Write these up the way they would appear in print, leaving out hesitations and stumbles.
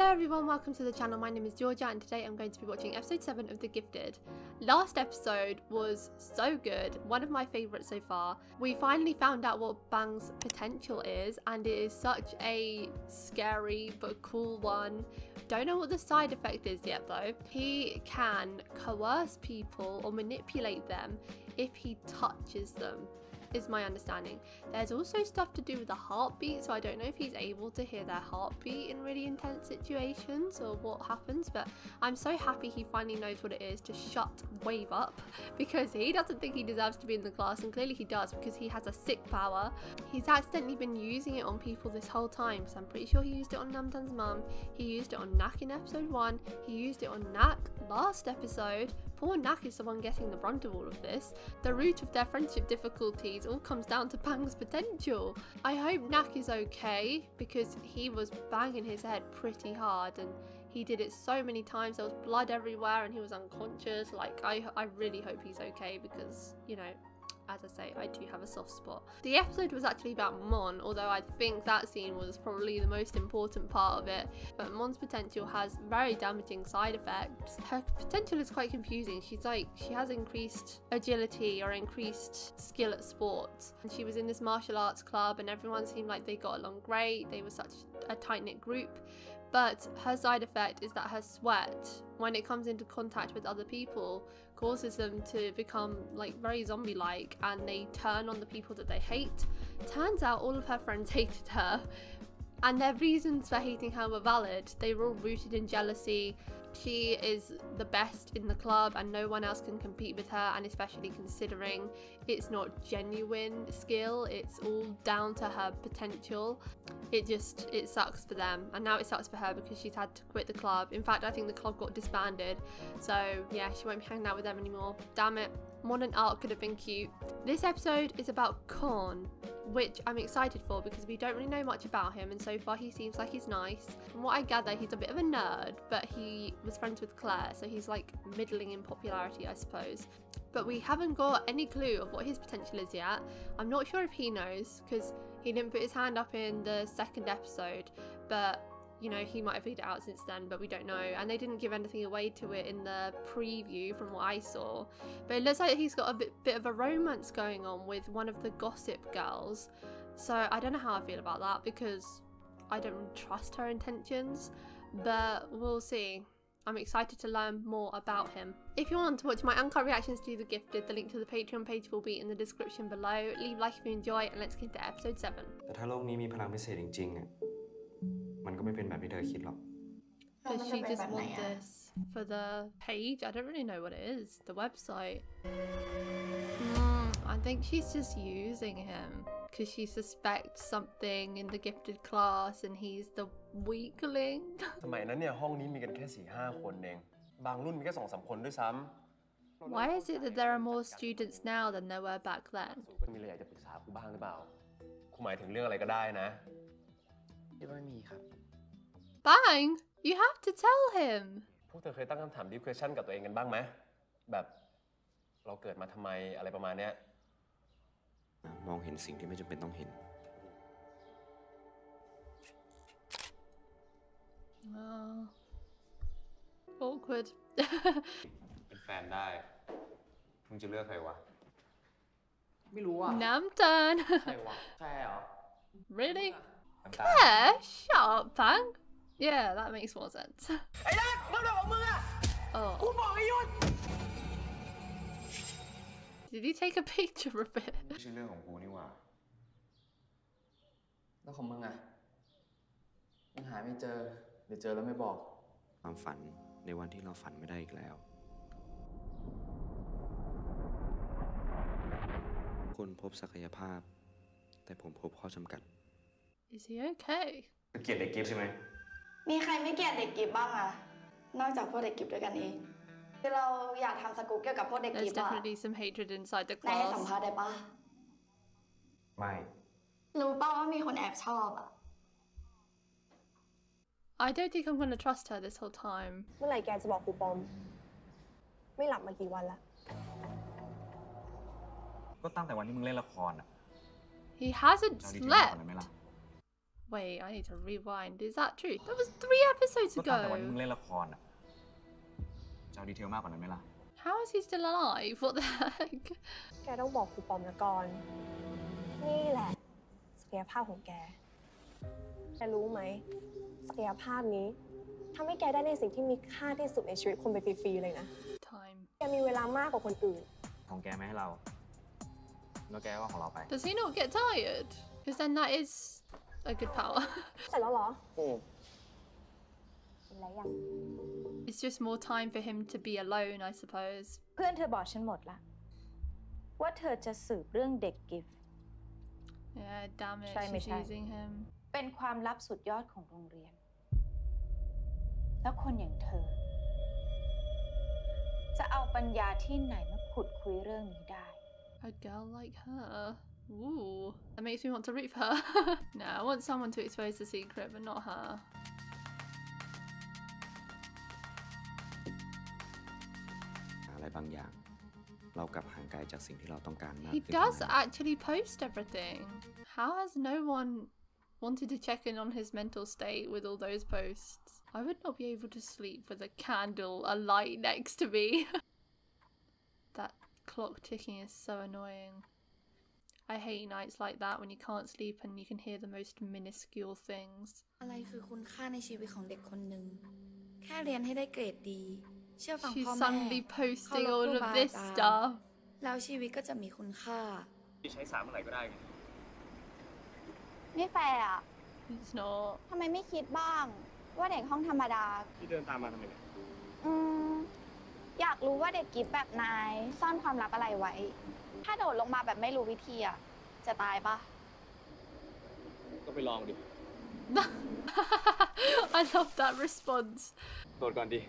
Hello everyone, welcome to the channel. My name is Georgia and today I'm going to be watching episode 7 of The Gifted. Last episode was so good, one of my favourites so far. We finally found out what Bang's potential is and it is such a scary but cool one. Don't know what the side effect is yet though. He can coerce people or manipulate them if he touches them, is my understanding. There's also stuff to do with the heartbeat, so I don't know if he's able to hear their heartbeat in really intense situations or what happens, but I'm so happy he finally knows what it is to shut Wave up, because he doesn't think he deserves to be in the class, and clearly he does because he has a sick power. He's accidentally been using it on people this whole time, so I'm pretty sure he used it on Namtan's mum, he used it on Nak in episode 1, he used it on Nak last episode. Poor Nak is the one getting the brunt of all of this. The root of their friendship difficulties all comes down to Bang's potential. I hope Nak is okay because he was banging his head pretty hard and he did it so many times. There was blood everywhere and he was unconscious. Like, I really hope he's okay because, you know, as I say, I do have a soft spot. The episode was actually about Mon, although I think that scene was probably the most important part of it. But Mon's potential has very damaging side effects. Her potential is quite confusing. She's like, she has increased agility or increased skill at sports. And she was in this martial arts club and everyone seemed like they got along great. They were such a tight-knit group. But her side effect is that her sweat, when it comes into contact with other people, causes them to become like very zombie-like and they turn on the people that they hate. Turns out all of her friends hated her and their reasons for hating her were valid. They were all rooted in jealousy. She is the best in the club and no one else can compete with her, and especially considering it's not genuine skill, it's all down to her potential. It sucks for them, and now it sucks for her because she's had to quit the club. In fact, I think the club got disbanded, so yeah, she won't be hanging out with them anymore. Damn it. Mon and Art could have been cute. This episode is about KORN, which I'm excited for because we don't really know much about him and so far he seems like he's nice. From what I gather, he's a bit of a nerd, but he was friends with Claire, so he's like middling in popularity, I suppose. But we haven't got any clue of what his potential is yet. I'm not sure if he knows because he didn't put his hand up in the second episode, but you know, he might have figured it out since then, but we don't know. And they didn't give anything away to it in the preview from what I saw. But it looks like he's got a bit of a romance going on with one of the gossip girls. So I don't know how I feel about that because I don't trust her intentions, but we'll see. I'm excited to learn more about him. If you want to watch my uncut reactions to The Gifted, the link to the Patreon page will be in the description below. Leave a like if you enjoy, and let's get into episode 7. แต่ถ้าโลกนี้มีพลังพิเศษจริงๆอ่ะมันก็ไม่เป็นแบบที่เธอคิดหรอก Does she just want this for the page? I don't really know what it is. The website. I think she's just using him because she suspects something in the gifted class and he's the weakling. สมัยนั้นเนี่ยห้องนี้มีกันแค่ 4-5 คนเองบางรุ่นมีแค่ 2-3 คนด้วยซ้ำ Why is it that there are more students now than there were back then? มีอะไรอยากจะปรึกษาครูบ้างหรือเปล่าครูหมายถึงเรื่องอะไรก็ได้นะคิดว่าไม่มีครับ Bang! You have to tell him. พวกเธอเคยตั้งคำถาม deep question กับตัวเองกันบ้างไหมแบบเราเกิดมาทำไมอะไรประมาณเนี้ยมองเห็นสิ่งที่ไม่จำเป็นต้องเห็น Awkward. เป็นแฟนได้มึงจะเลือกใครวะ ไม่รู้อ่ะ Namtan. ใครวะใช่เหรอ Really? Claire? Shut up, Bang. Yeah, that makes more sense. ไอ้นักมึงบอกมึงอ่ะ Oh. กูบอกให้หยุด Did he take a picture of it? ไม่ใช่เรื่องของกูนี่หว่า แล้วของมึงอ่ะมึงหาไม่เจอเดี๋ยวเจอแล้วไม่บอก ความฝันในวันที่เราฝันไม่ได้อีกแล้วคนพบศักยภาพแต่ผมพบข้อจำกัด Is he okay? เกลียดเด็กกิฟใช่ไหม มีใครไม่เกลียดเด็กกิฟบ้างอะนอกจากพวกเด็กกิฟด้วยกันเองคือเราอยากทำสกู๊ปเกี่ยวกับพวกเด็กกิฟ There's อะ definitely some hatred inside the นายให้สัม class. ภาษณ์ได้ปะ ไม่ รู้ป่ะว่ามีคนแอบชอบอะ I don't think I'm gonna trust her this whole time. เมื่อไหร่แกจะบอกครูปอมไม่หลับมากี่วันละ ก็ตั้งแต่วันที่มึงเล่นละครอ่ะ He hasn't เราดีใจก่อน slept. เลยไหมล่ะ Wait, I need to rewind. Is that true? That was 3 episodes ก็ตั้งแต่วันที่ ago. มึงเล่นละครอ่ะจะเอาดีเทลมากกว่านั้นไหมล่ะ How is he still alive? What the heck? แกต้องบอกครูปอมนะก่อนนี่แหละศักยภาพของแกรู้ไหมศักยภาพนี้ทำให้แกได้ในสิ่งที่มีค่าที่สุดในชีวิตคนไปฟรีๆเลยนะ Time. แกมีเวลามากกว่าคนอื่น ของแกไม่ให้เราแล้วแกก็ของเราไป Does he not get tired? Because then that is a good power. เสร็จแล้วเหรอเสร็จแล้วยัง It's just more time for him to be alone, I suppose. เพื่อนเธอบอกฉันหมดละว่าเธอจะสืบเรื่องเด็กกิฟต์ Yeah, damn it, Try me, she's try. using him. เป็นความลับสุดยอดของโรงเรียน แล้วคนอย่างเธอ จะเอาปัญญาที่ไหนมาขุดคุยเรื่องนี้ได้ A girl like her. Ooh, that makes me want to root for her. No, I want someone to expose the secret, but not her. อะไรบางอย่าง เรากลับห่างไกลจากสิ่งที่เราต้องการมาก He ขึ้น does actually post everything. How has no one wanted to check in on his mental state with all those posts? I would not be able to sleep with a candle, a light next to me. That clock ticking is so annoying. I hate nights like that when you can't sleep and you can hear the most minuscule things. อะไรคือคุณค่าในชีวิตของเด็กคนหนึ่งแค่เรียนให้ได้เกรดดีเชื่อฟัง She's พ่อแม่ suddenly posting เคารพ all ครู of บา this อาจารย์ stuff. แล้วชีวิตก็จะมีคุณค่า ที่ใช้สามอะไรก็ได้ไง ไม่แฟร์อะ It's not. ทำไมไม่คิดบ้างว่าเด็กห้องธรรมดา ที่เดินตามมาทำไมเนี่ย อยากรู้ว่าเด็กกิฟต์แบบนายซ่อนความลับอะไรไว้ ถ้าโดดลงมาแบบไม่รู้วิธีอะจะตายปะ ก็ไปลองดิ I love that response. โดดก่อนดิ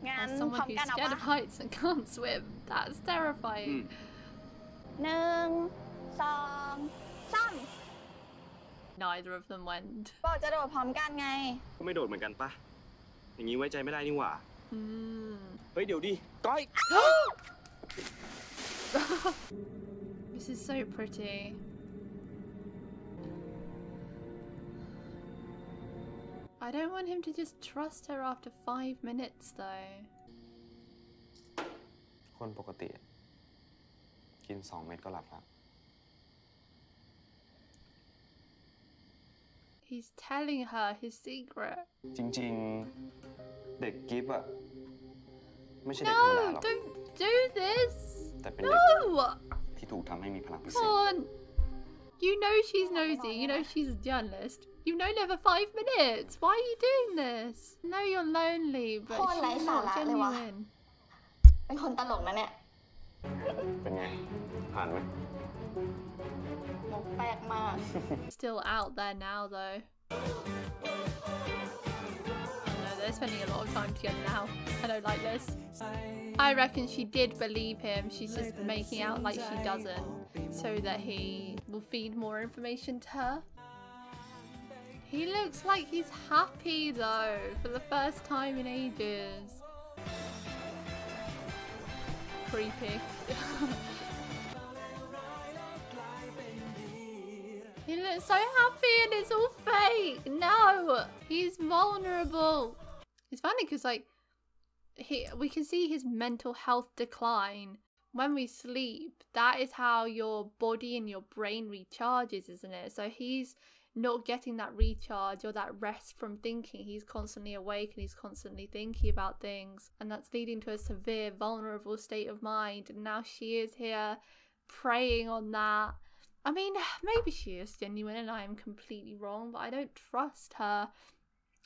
งั้น As พร้อ someone ม who's กันเอา scared ปะ of heights and can't swim, that's terrifying. 1 2 3 Neither of them went. บอกจะโดดพร้อมกันไง ก็ไม่โดดเหมือนกันปะอย่างนี้ไว้ใจไม่ได้นี่หว่า Hmm. เฮ้ยเดี๋ยวดิ ก้อย This is so pretty. I don't want him to just trust her after 5 minutes though. คนปกติ กิน 2 เม็ดก็หลับแล้ว He's telling her his secret. จริงๆ เด็กกิฟต์อะไม่ใช่เด็กธรรมดา No, หรอก don't do this. แต่เป็นเด็ก No! ที่ถูกทำให้มีพลังพิเศษ Come on. You know she's nosy. You know she's a journalist. You've known her for 5 minutes. Why are you doing this? I know you're lonely, but โคตรไร้ she's สา not ระเลยวะ genuine. เป็นคนตลกนะเนี่ย เป็นไง ผ่านไหม มุกแปลกมาก Still out there now, though. No, they're spending a lot of time together now. I don't like this. I reckon she did believe him. She's just making out like she doesn't, so that he will feed more information to her. He looks like he's happy though, for the first time in ages. Creepy. He looks so happy and it's all fake. No, he's vulnerable. It's funny because like we can see his mental health decline when we sleep. That is how your body and your brain recharges, isn't it? So he's not getting that recharge or that rest from thinking. He's constantly awake and he's constantly thinking about things, and that's leading to a severe vulnerable state of mind. And now she is here preying on that. I mean, maybe she is genuine and I am completely wrong, but I don't trust her,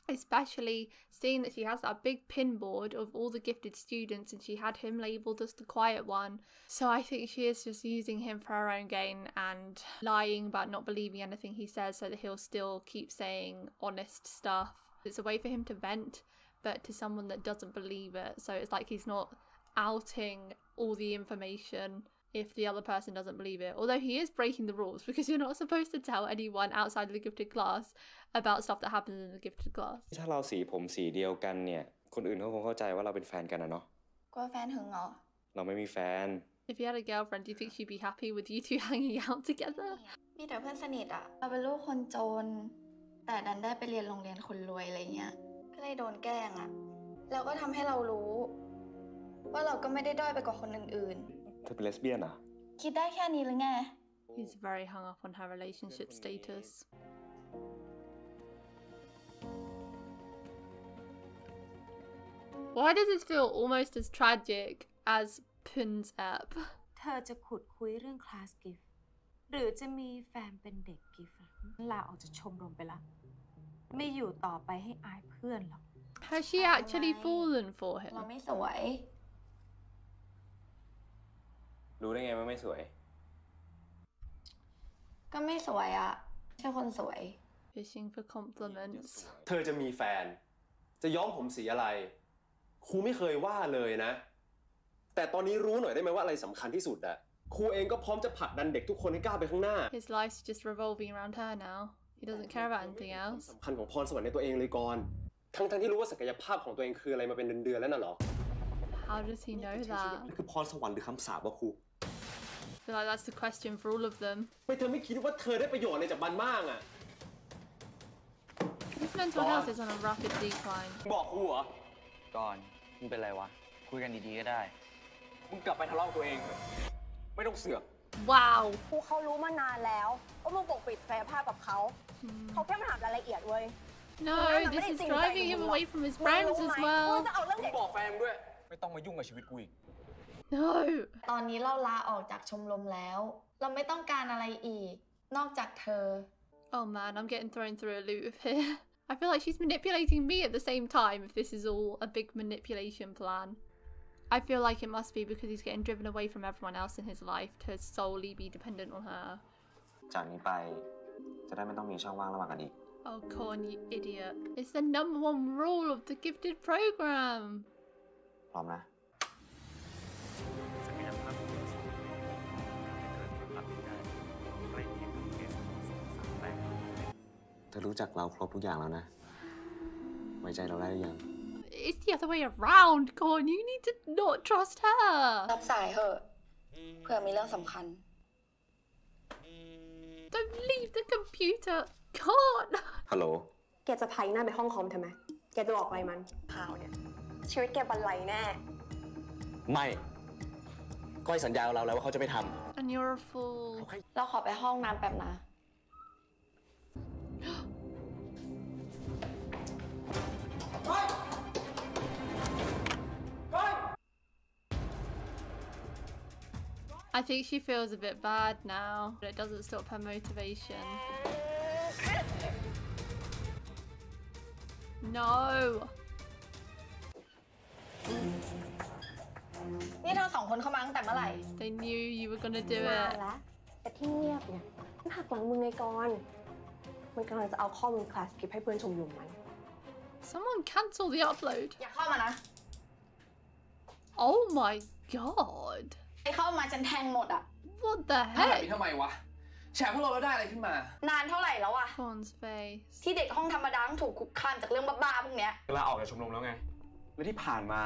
especially seeing that she has that big pinboard of all the gifted students and she had him labelled as the quiet one. So I think she is just using him for her own gain and lying about not believing anything he says so that he'll still keep saying honest stuff. It's a way for him to vent, but to someone that doesn't believe it. So it's like he's not outing all the information if the other person doesn't believe it. Although he is breaking the rules because you're not supposed to tell anyone outside of the gifted class about stuff that happens in the gifted class. ถ้าเราสีผมสีเดียวกันเนี่ย คนอื่นเขาคงเข้าใจว่าเราเป็นแฟนกันนะเนาะ กลัวแฟนหึงเหรอ เราไม่มีแฟน If you had a girlfriend, do you think she'd be happy with you two hanging out together? มีแต่เพื่อนสนิทอะเราเป็นลูกคนจน แต่ดันได้ไปเรียนโรงเรียนคนรวยอะไรเงี้ยก็เลยโดนแกล้งอะแล้วก็ทำให้เรารู้ว่าเราก็ไม่ได้ด้อยไปกว่าคนอื่น เธอเป็นเลสเบี้ยนเหรอ ๆคิดได้แค่นี้หรือไง He's very hung up on her relationship status. Why does this feel almost as tragic as Pun's app? เธอจะขุดคุยเรื่องคลาสกิฟต์หรือจะมีแฟนเป็นเด็กกิฟต์ลาออกจากชมรมไปละไม่อยู่ต่อไปให้อายเพื่อนหรอก Has she actually fallen for เรา him? ไม่สวย รู้ได้ไงว่าไม่สวย ก็ไม่สวยอะใช่คนสวย Fishing for compliments. เธอจะมีแฟน จะย้อมผมสีอะไร ครูไม่เคยว่าเลยนะ แต่ตอนนี้รู้หน่อยได้ไหมว่าอะไรสำคัญที่สุดอะครูเองก็พร้อมจะผลักดันเด็กทุกคนให้ก้าวไปข้างหน้า His life's just revolving around her now. He doesn't care about anything else. สำคัญของพรสวรรค์ในตัวเองเลยก่อน ทั้งที่รู้ว่าศักยภาพของตัวเองคืออะไรมาเป็นเดือนๆแล้วน่ะหรอ How does he know that? นี่คือพรสวรรค์หรือคำสาปวะครู I feel like that's the question for all of them. ไม่เธอไม่คิดว่าเธอได้ประโยชน์อะไรจากมันบ้างอะ His mental health is on a rapid decline. บอกครูเหรอ ก่อนมึงเป็นไรวะ คุยกันดีๆก็ได้ มึงกลับไปทะเลาะตัวเองเถอะไม่ต้องเสือก Wow. ครูเขารู้มานานแล้วว่ามึงปกปิดศักยภาพกับเขาเขาแค่มาถามรายละเอียดเว้ย No, this is driving him away from his friends as มึง well. จะเอาเรื่อง มึ เด็ ง ก บอกแฟนมึงด้วย ไม่ต้องมายุ่งกับชีวิตกูอีก No. ตอนนี้เราลาออกจากชมรมแล้ว เราไม่ต้องการอะไรอีก นอกจากเธอ Oh man, I'm getting thrown through a loop here. I feel like she's manipulating me at the same time if this is all a big manipulation plan. I feel like it must be because he's getting driven away from everyone else in his life to solely be dependent on her. จากนี้ไปจะได้ไม่ต้องมีช่องว่างระหว่างกันอีก Oh, Korn, you idiot. It's the #1 rule of the gifted program. พร้อมนะ ศักยภาพของเราสองคนให้เกิดผลลัพธ์ที่ได้ใกล้เคียงกับเกมของสองสามแรก เธอรู้จักเราครบทุกอย่างแล้วนะ ไว้ใจเราได้หรือยัง It's the other way around, Korn. You need to not trust her. รับสายเถอะเผื่อมีเรื่องสำคัญ Don't leave the computer. Korn. ฮัลโหล แกจะพายหน้าไปห้องคอมทำไม แกจะบอกอะไรมันข่าวเนี่ย ชีวิตแกบันไลแน่ ไม่ ก้อยสัญญาเราแล้วว่าเขาจะไม่ท And you're a fool. เราขอไปห้องน้ำแป๊บนะ I think she feels a bit bad now, but it doesn't stop her motivation. No. นี่เธอสองคนเข้ามาตั้งแต่เมื่อไหร่ They knew you were gonna do นาน it. ละแต่ที่เงียบเนี่ยมันหักหลังมึงไงก่อน มันกำลังจะเอาข้อมูลคลาสกิฟต์ให้เพื่อนชมรมมัน Someone cancel the upload. อย่าเข้ามานะ Oh my god. ไอ้เข้ามาฉันแทงหมดอะ What the ทำแบบนี้ heck? ทำไมวะ แฉพวกเราแล้วได้อะไรขึ้นมา นานเท่าไหร่แล้วอะ Korn's face. ที่เด็กห้องธรรมดาต้องถูกคุกคามจากเรื่องบ้าๆพวกเนี้ย ำลาออกจากชมรมแล้วไง แล้วที่ผ่านมา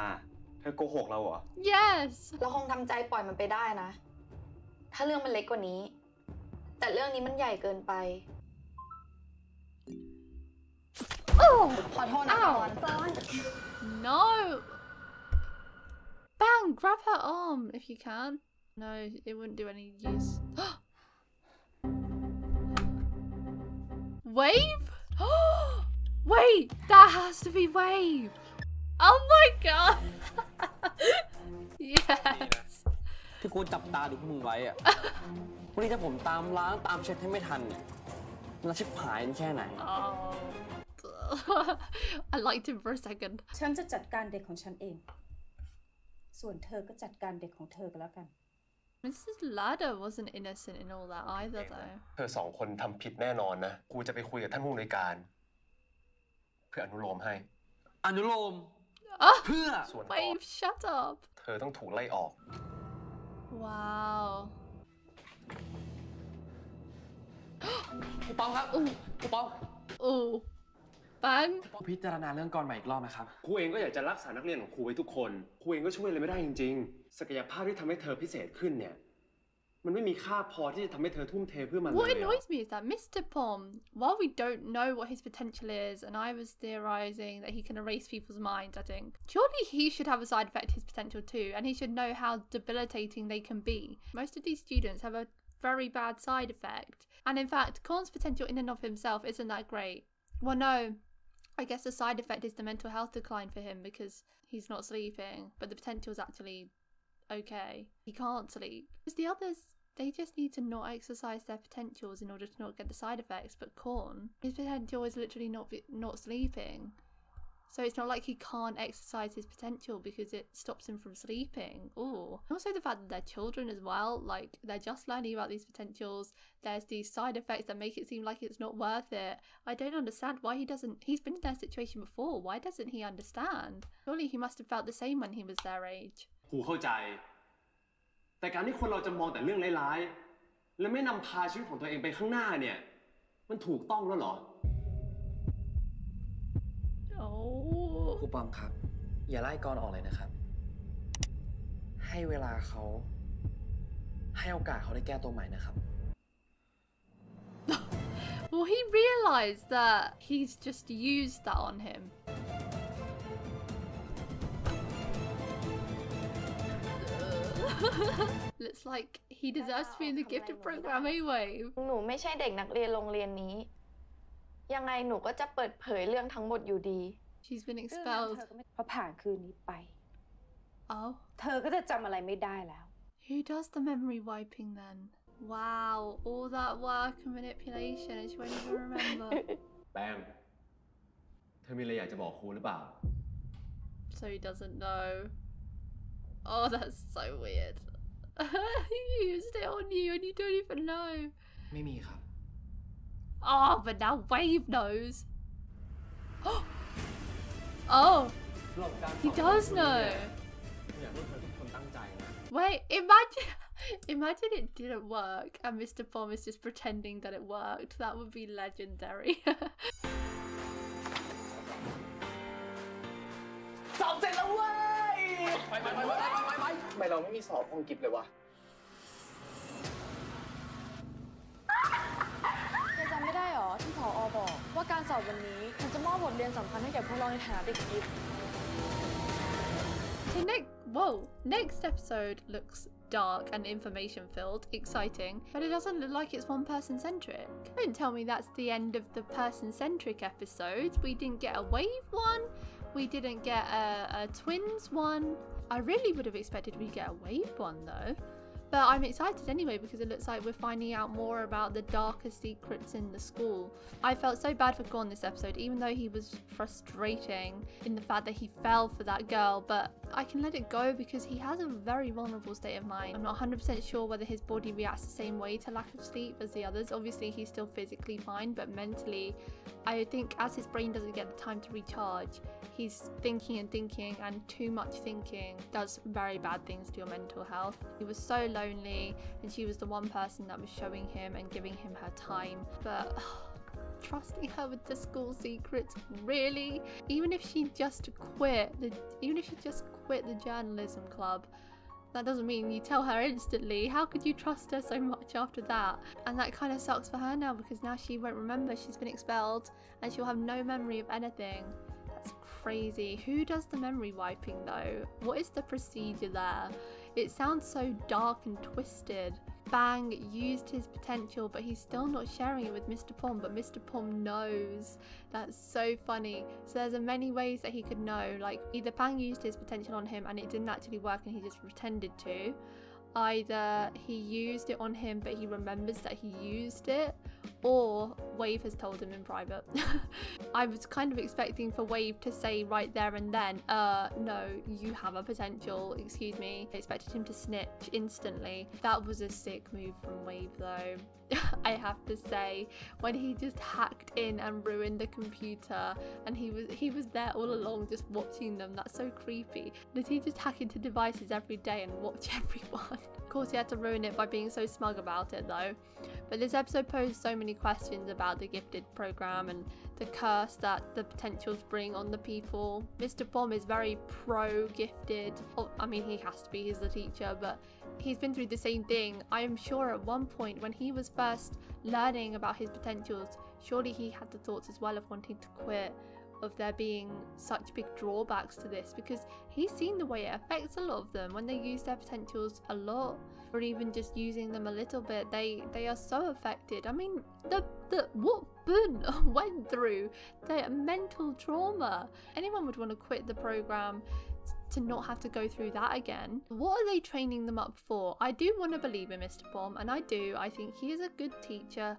เธอโกหกเราเหรอ Yes. เราคงทำใจปล่อยมันไปได้นะ ถ้าเรื่องมันเล็กกว่านี้ แต่เรื่องนี้มันใหญ่เกินไป Oh. ขอโทษนะ Ow. ก่อน No. Bang, grab her arm if you can. No, it wouldn't do any use. Wave? Wait, that has to be Wave. Oh my god. Yes. ที่กูจับตาดูพวกมึงไว้อะ วันนี้ถ้าผมตามล้างตามเช็ดให้ไม่ทันเนี่ยมันจะชิบหายแค่ไหน Oh. I liked him for a second. ฉันจะจัดการเด็กของฉันเอง ส่วนเธอก็จัดการเด็กของเธอกันแล้วกัน Mrs. Ladder wasn't innocent in all that either, though. เธอสองคนทำผิดแน่นอนนะ กูจะไปคุยกับท่านผู้อำนวยการ เพื่ออนุโลมให้ อนุโลม Oh, เพื่อ ส่วนต่อ Wave, shut up. เธอต้องถูกไล่ออก Wow. ครูป้อมครับครูป้อม Oh. Bang. พิจารณาเรื่องก่อนใหม่อีกรอบนะครับ ครูเองก็อยากจะรักษานักเรียนของครูไว้ทุกคน ครูเองก็ช่วยอะไรไม่ได้จริงๆ ศักยภาพที่ทำให้เธอพิเศษขึ้นเนี่ย มันไม่มีค่าพอที่จะทำให้เธอทุ่มเทเพื่อมันเลย What annoys me is that Mr. Pom, while we don't know what his potential is, and I was theorizing that he can erase people's minds, I think, surely he should have a side effect to his potential too, and he should know how debilitating they can be. Most of these students have a very bad side effect, and in fact, Korn's potential in and of himself isn't that great. Well, no, I guess the side effect is the mental health decline for him because he's not sleeping, but the potential is actually okay. He can't sleep. Because the others, they just need to not exercise their potentials in order to not get the side effects, but Korn, his potential is literally not sleeping. So it's not like he can't exercise his potential because it stops him from sleeping. Ooh. Also the fact that they're children as well, like they're just learning about these potentials. There's these side effects that make it seem like it's not worth it. I don't understand why he doesn't. He's been in their situation before. Why doesn't he understand? Surely he must have felt the same when he was their age. ครูเข้าใจ แต่การที่คนเราจะมองแต่เรื่องร้ายๆและไม่นำพาชีวิตของตัวเองไปข้างหน้าเนี่ยมันถูกต้องแล้วเหรอ ครูปอมครับ อย่าไล่กรออกเลยนะครับ ให้เวลาเขาให้โอกาสเขาได้แก้ตัวใหม่นะครับ Well, he realised that he's just used that on him. Looks like he deserves to be in the gifted program anyway. หนูไม่ใช่เด็กนักเรียนโรงเรียนนี้ ยังไงหนูก็จะเปิดเผยเรื่องทั้งหมดอยู่ดี She's been expelled. พอผ่านคืนนี้ไป Oh. เธอก็จะจำอะไรไม่ได้แล้ว Who does the memory wiping then? Wow, all that work and manipulation and she won't even remember. แปมเธอมีอะไรอยากจะบอกครูหรือเปล่า So he doesn't know. Oh, that's so weird. He used it on you and you don't even know. ไม่มีครับ Oh, but now Wave knows. Oh, he does know. Wait, imagine it didn't work and Mr. Pom is just pretending that it worked. That would be legendary. สอบเสร็จแล้วเว้ยไปทำไมเราไม่มีสอบห้องกิฟต์เลยวะ จำไม่ได้หรอที่ผอ.บอกว่าการสอบวันนี้มันจะมอบบทเรียนสำคัญให้แก่พวกเราในฐานะเด็กกิฟต์ Next episode looks dark and information filled, exciting, but it doesn't look like it's one person centric. Don't tell me that's the end of the person centric episodes. We didn't get a wave one, we didn't get a twins one. I really would have expected we'd get a wave one though. But I'm excited anyway because it looks like we're finding out more about the darker secrets in the school. I felt so bad for Korn this episode, even though he was frustrating in the fact that he fell for that girl, but I can let it go because he has a very vulnerable state of mind. I'm not 100% sure whether his body reacts the same way to lack of sleep as the others. Obviously he's still physically fine, but mentally I think as his brain doesn't get the time to recharge, he's thinking and too much thinking does very bad things to your mental health. He was so lonely and she was the one person that was showing him and giving him her time, but trusting her with the school secrets, really? Even if she just quit the journalism club, that doesn't mean you tell her instantly. How could you trust her so much after that? And that kind of sucks for her now because now she won't remember. She's been expelled and she'll have no memory of anything. That's crazy. Who does the memory wiping though? What is the procedure there? It sounds so dark and twisted. Bang used his potential, but he's still not sharing it with Mr. Pom, but Mr. Pom knows. That's so funny. So there's many ways that he could know, like either Bang used his potential on him and it didn't actually work and he just pretended to, either he used it on him but he remembers that he used it, or Wave has told him in private. I was kind of expecting for Wave to say right there and then, no, you have a potential, excuse me. I expected him to snitch instantly. That was a sick move from Wave though. I have to say, when he just hacked in and ruined the computer and he was there all along just watching them. That's so creepy. Did he just hack into devices every day and watch everyone? Of course he had to ruin it by being so smug about it though. But this episode posed so many questions about the gifted program and the curse that the potentials bring on the people. Mr. Pom is very pro-gifted. I mean, he has to be, he's the teacher, but he's been through the same thing. I am sure at one point when he was first learning about his potentials, surely he had the thoughts as well of wanting to quit, of there being such big drawbacks to this, because he's seen the way it affects a lot of them when they use their potentials a lot, or even just using them a little bit. They are so affected. I mean, what Bun went through, the mental trauma. Anyone would want to quit the program to not have to go through that again. What are they training them up for? I do want to believe in Mr. Pom, and I think he is a good teacher.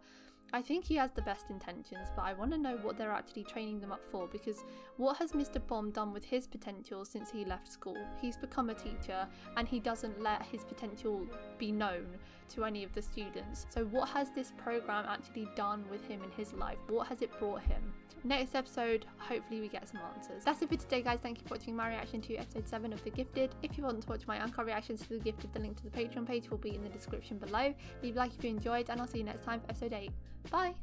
I think he has the best intentions, but I want to know what they're actually training them up for, because what has Mr. Pom done with his potential since he left school? He's become a teacher and he doesn't let his potential be known to any of the students. So what has this program actually done with him in his life? What has it brought him? Next episode, hopefully we get some answers. That's it for today, guys. Thank you for watching my reaction to episode 7 of The Gifted. If you want to watch my uncut reactions to The Gifted, the link to the Patreon page will be in the description below. Leave a like if you enjoyed, and I'll see you next time for episode 8. Bye!